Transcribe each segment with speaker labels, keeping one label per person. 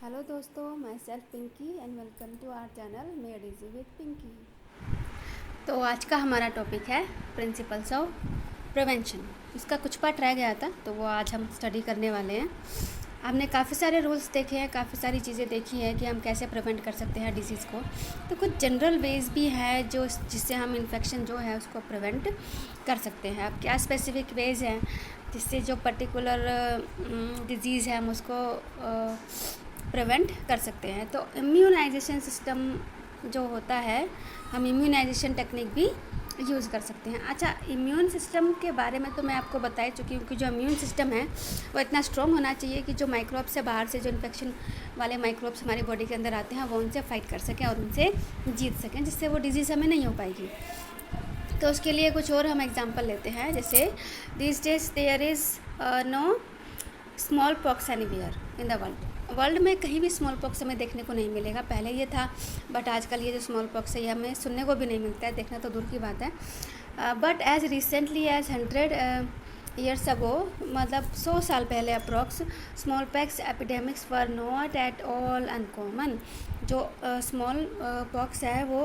Speaker 1: Hello दोस्तों, myself Pinky and welcome to our channel made easy with Pinky. तो आज का हमारा टॉपिक है प्रिंसिपल्स ऑफ प्रिवेंशन। इसका कुछ पार्ट रह गया था तो वो आज हम स्टडी करने वाले हैं। हमने काफ़ी सारे रूल्स देखे हैं, काफ़ी सारी चीज़ें देखी हैं कि हम कैसे प्रिवेंट कर सकते हैं डिजीज़ को। तो कुछ जनरल वेज भी है जो जिससे हम इन्फेक्शन जो है उसको प्रिवेंट कर सकते हैं। अब क्या स्पेसिफिक वेज हैं जिससे जो पर्टिकुलर डिजीज़ है हम उसको प्रिवेंट कर सकते हैं। तो इम्यूनाइजेशन सिस्टम जो होता है, हम इम्यूनाइजेशन टेक्निक भी यूज़ कर सकते हैं। अच्छा, इम्यून सिस्टम के बारे में तो मैं आपको बता ही चुकी हूँ कि जो इम्यून सिस्टम है वो इतना स्ट्रॉन्ग होना चाहिए कि जो माइक्रोब्स से बाहर से जो इन्फेक्शन वाले माइक्रोब्स हमारी बॉडी के अंदर आते हैं वो उनसे फाइट कर सकें और उनसे जीत सकें, जिससे वो डिजीज़ हमें नहीं हो पाएगी। तो उसके लिए कुछ और हम एग्जांपल लेते हैं, जैसे this days there is no smallpox anywhere in the world में कहीं भी स्मॉल पॉक्स हमें देखने को नहीं मिलेगा। पहले ये था, बट आजकल ये जो स्मॉल पॉक्स है ये हमें सुनने को भी नहीं मिलता है, देखना तो दूर की बात है। But as recently as 100 years ago, मतलब 100 साल पहले approx, smallpox epidemics were not at all uncommon. जो स्मॉल पॉक्स है वो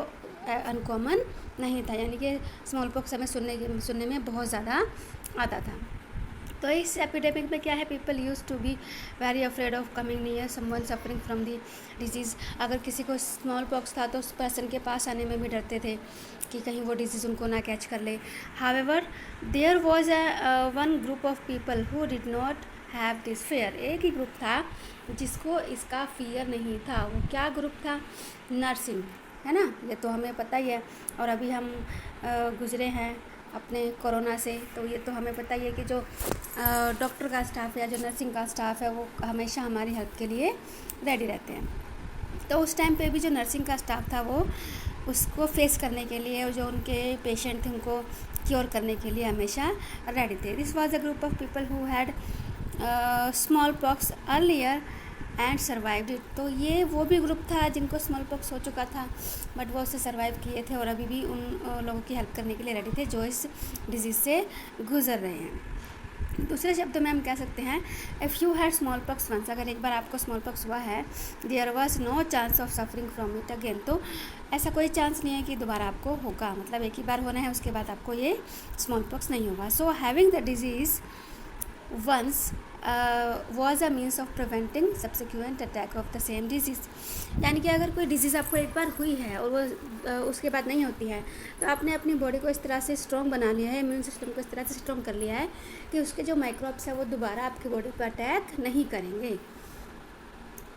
Speaker 1: अनकॉमन नहीं था, यानी कि स्मॉल पॉक्स हमें सुनने में बहुत ज़्यादा आता था। तो इस एपिडेमिक में क्या है, people use to be very afraid of coming near someone suffering from the disease. अगर किसी को स्मॉल पॉक्स था तो उस पर्सन के पास आने में भी डरते थे कि कहीं वो डिजीज़ उनको ना कैच कर ले। However there was one group of people who did not have this fear. एक ही ग्रुप था जिसको इसका फियर नहीं था। वो क्या ग्रुप था? नर्सिंग, है ना, ये तो हमें पता ही है। और अभी हम गुजरे हैं अपने कोरोना से, तो ये तो हमें पता ही है कि जो डॉक्टर का स्टाफ या जो नर्सिंग का स्टाफ है वो हमेशा हमारी हेल्प के लिए रेडी रहते हैं। तो उस टाइम पे भी जो नर्सिंग का स्टाफ था वो उसको फेस करने के लिए, जो उनके पेशेंट थे उनको क्योर करने के लिए हमेशा रेडी थे। This was a group of people who had small pox earlier and survived it. तो ये वो भी ग्रुप था जिनको स्मॉल पॉक्स हो चुका था, बट वो उससे सर्वाइव किए थे और अभी भी उन लोगों की हेल्प करने के लिए रेडी थे जो इस डिजीज़ से गुजर रहे हैं। दूसरे शब्दों में हम कह सकते हैं, if you had smallpox once, अगर एक बार आपको स्मॉल पॉक्स हुआ है, there was no chance of suffering from it again. तो ऐसा कोई चांस नहीं है कि दोबारा आपको होगा, मतलब एक ही बार होना है, उसके बाद आपको ये स्मॉल पॉक्स नहीं होगा। So having the disease once was a means of preventing subsequent attack of the same disease। यानी कि अगर कोई डिजीज़ आपको एक बार हुई है और वो उसके बाद नहीं होती है, तो आपने अपनी बॉडी को इस तरह से स्ट्रॉन्ग बना लिया है, इम्यून सिस्टम को इस तरह से स्ट्रॉन्ग कर लिया है कि उसके जो माइक्रोब्स है वो दोबारा आपकी बॉडी पर अटैक नहीं करेंगे।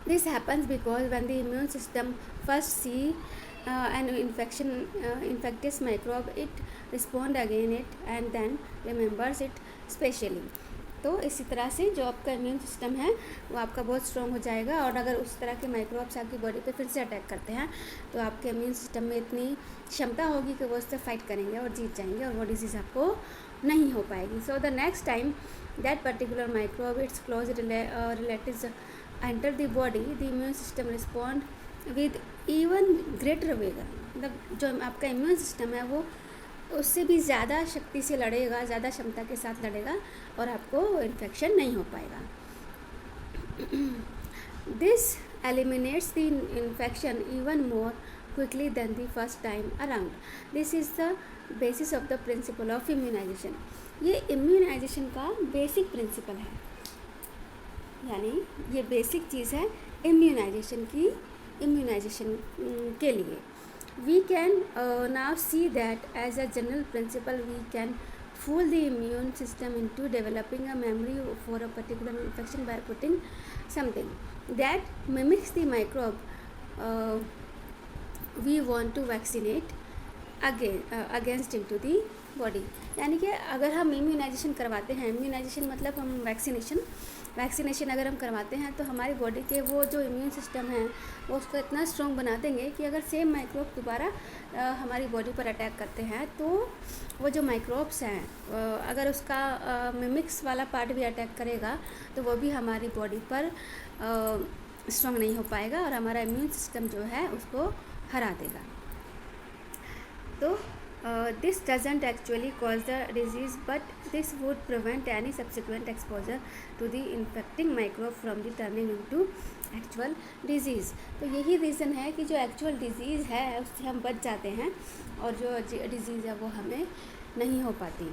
Speaker 1: This happens because when the immune system first see an infectious microbe, it respond again it and then remembers it specially। तो इसी तरह से जो आपका इम्यून सिस्टम है वो आपका बहुत स्ट्रॉन्ग हो जाएगा, और अगर उस तरह के माइक्रोब्स आपकी बॉडी पे फिर से अटैक करते हैं तो आपके इम्यून सिस्टम में इतनी क्षमता होगी कि वो उससे फाइट करेंगे और जीत जाएंगे और वो डिजीज़ आपको नहीं हो पाएगी। So the next time that particular microbe its close relatives enter the body, the immune system respond with even greater vigour. मतलब जो आपका इम्यून सिस्टम है वो उससे भी ज़्यादा शक्ति से लड़ेगा, ज़्यादा क्षमता के साथ लड़ेगा और आपको इन्फेक्शन नहीं हो पाएगा। This eliminates the infection even more quickly than the first time around. This is the basis of the principle of immunisation. ये इम्यूनाइजेशन का बेसिक प्रिंसिपल है, यानी ये बेसिक चीज़ है इम्यूनाइजेशन के लिए। We can now see that as a general principle we can fool the immune system into developing a memory for a particular infection by putting something that mimics the microbe we want to vaccinate against into the body। यानी कि अगर हम immunisation करवाते हैं, immunisation मतलब हम vaccination अगर हम करवाते हैं तो हमारी बॉडी के वो जो इम्यून सिस्टम है वो उसको इतना स्ट्रॉन्ग बना देंगे कि अगर सेम माइक्रोब दोबारा हमारी बॉडी पर अटैक करते हैं तो वो जो माइक्रोब्स हैं अगर उसका मिमिक्स वाला पार्ट भी अटैक करेगा तो वो भी हमारी बॉडी पर स्ट्रॉन्ग नहीं हो पाएगा और हमारा इम्यून सिस्टम जो है उसको हरा देगा। तो this doesn't actually cause the disease, but this would prevent any subsequent exposure to the infecting microbe from the turning into actual disease. तो यही रीज़न है कि जो एक्चुअल डिजीज़ है उससे हम बच जाते हैं और जो डिजीज़ है वो हमें नहीं हो पाती।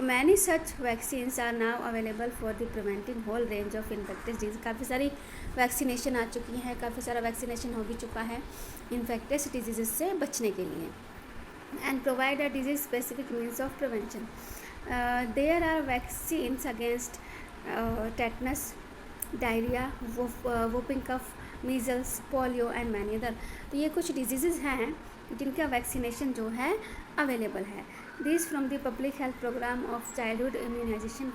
Speaker 1: Many such vaccines are now available for the preventing whole range of infectious disease. काफ़ी सारी वैक्सीनेशन आ चुकी हैं, काफ़ी सारा वैक्सीनेशन हो भी चुका है इन्फेक्टियस डिजीज़ से बचने के लिए। And provide a disease specific means of prevention. There are vaccines against tetanus, diarrhoea, whooping cough, measles, polio and many other. तो ये कुछ डिजीज़ हैं जिनका वैक्सीनेशन जो है अवेलेबल है। This from the public health programme of childhood immunisation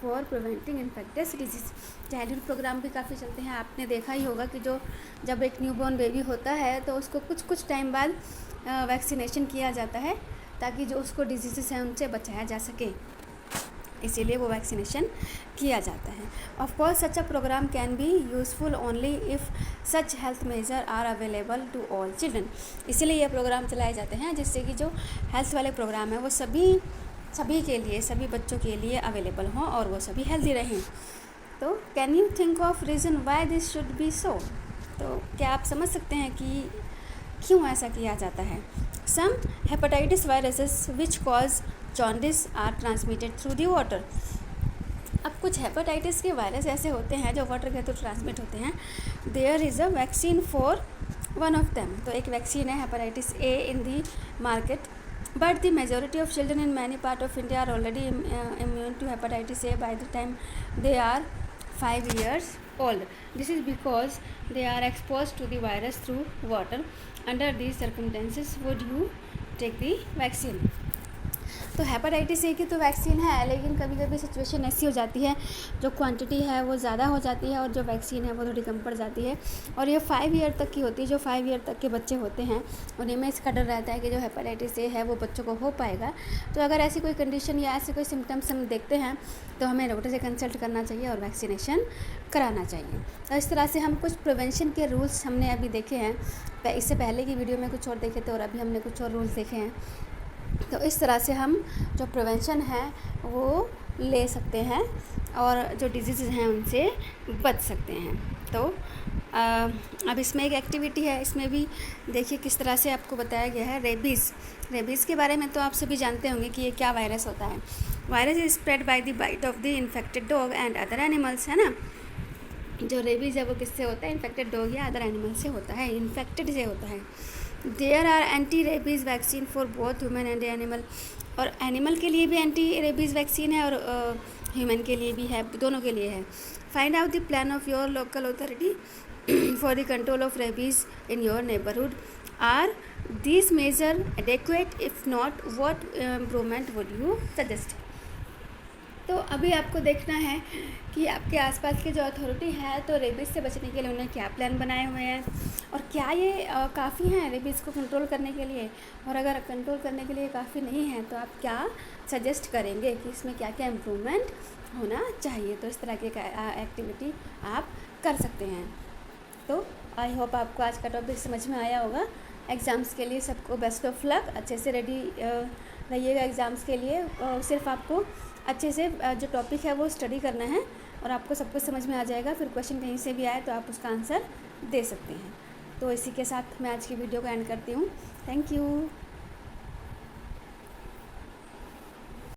Speaker 1: for preventing infectious disease. Childhood programme भी काफ़ी चलते हैं। आपने देखा ही होगा कि जो जब एक न्यूबॉर्न बेबी होता है तो उसको कुछ टाइम बाद वैक्सीनेशन किया जाता है ताकि जो उसको डिजीज़ हैं उनसे बचाया जा सके, इसीलिए वो वैक्सीनेशन किया जाता है। Of course such a programme can be useful only if such health measure are available to all children. इसीलिए ये प्रोग्राम चलाए जाते हैं जिससे कि जो हेल्थ वाले प्रोग्राम है वो सभी के लिए, सभी बच्चों के लिए अवेलेबल हों और वो सभी हेल्दी रहें। तो can you think of reason why this should be so. तो क्या आप समझ सकते हैं कि क्यों ऐसा किया जाता है। Some hepatitis viruses which cause jaundice are transmitted through the water. अब कुछ हेपेटाइटिस के वायरस ऐसे होते हैं जो वाटर के थ्रू ट्रांसमिट होते हैं। There is a vaccine for one of them. तो एक वैक्सीन है hepatitis A in the market, but the majority of children in many part of India are already immune to hepatitis A by the time they are 5 years old. This is because they are exposed to the virus through water. Under these circumstances, would you take the vaccine? तो hepatitis A की तो vaccine है, लेकिन कभी कभी situation ऐसी हो जाती है जो क्वांटिटी है वो ज़्यादा हो जाती है और जो वैक्सीन है वो थोड़ी कम पड़ जाती है, और ये 5 ईयर तक की होती है। जो 5 ईयर तक के बच्चे होते हैं उन्हीं में इसका डर रहता है कि जो हेपेटाइटिस ए है वो बच्चों को हो पाएगा। तो अगर ऐसी कोई कंडीशन या ऐसे कोई सिम्टम्स हम देखते हैं तो हमें डॉक्टर से कंसल्ट करना चाहिए और वैक्सीनेशन कराना चाहिए। तो इस तरह से हम कुछ प्रिवेंशन के रूल्स हमने अभी देखे हैं। इससे पहले की वीडियो में कुछ और देखे थे और अभी हमने कुछ और रूल्स देखे हैं। तो इस तरह से हम जो प्रिवेंशन है वो ले सकते हैं और जो डिजीज़ हैं उनसे बच सकते हैं। तो अब इसमें एक एक्टिविटी है, इसमें भी देखिए किस तरह से आपको बताया गया है। रेबीज़ के बारे में तो आप सभी जानते होंगे कि ये क्या वायरस होता है। Virus is spread by the bite of the infected dog and other animals, है ना। जो रेबीज़ है वो किससे होता है, इन्फेक्टेड डॉग या अदर एनिमल से होता है, इन्फेक्टेड से होता है। There are anti rabies vaccine for both human and animal. और एनिमल के लिए भी एंटी रेबीज़ वैक्सीन है और ह्यूमन के लिए भी है, दोनों के लिए है। Find out the plan of your local authority for the control of rabies in your neighbourhood. Are this measure adequate? If not, what improvement would you suggest. तो अभी आपको देखना है कि आपके आसपास की जो अथॉरिटी है तो रेबीज़ से बचने के लिए उन्होंने क्या प्लान बनाए हुए हैं और क्या ये काफ़ी हैं रेबीज़ को कंट्रोल करने के लिए। और अगर कंट्रोल करने के लिए काफ़ी नहीं है तो आप क्या सजेस्ट करेंगे कि इसमें क्या क्या इम्प्रूवमेंट होना चाहिए। तो इस तरह की एक्टिविटी आप कर सकते हैं। तो आई होप आपको आज का टॉपिक समझ में आया होगा। एग्ज़ाम्स के लिए सबको बेस्ट ऑफ लक। अच्छे से रेडी रहिएगा एग्ज़ाम्स के लिए। सिर्फ आपको अच्छे से जो टॉपिक है वो स्टडी करना है और आपको सब कुछ समझ में आ जाएगा। फिर क्वेश्चन कहीं से भी आए तो आप उसका आंसर दे सकते हैं। तो इसी के साथ मैं आज की वीडियो को एंड करती हूँ। Thank you.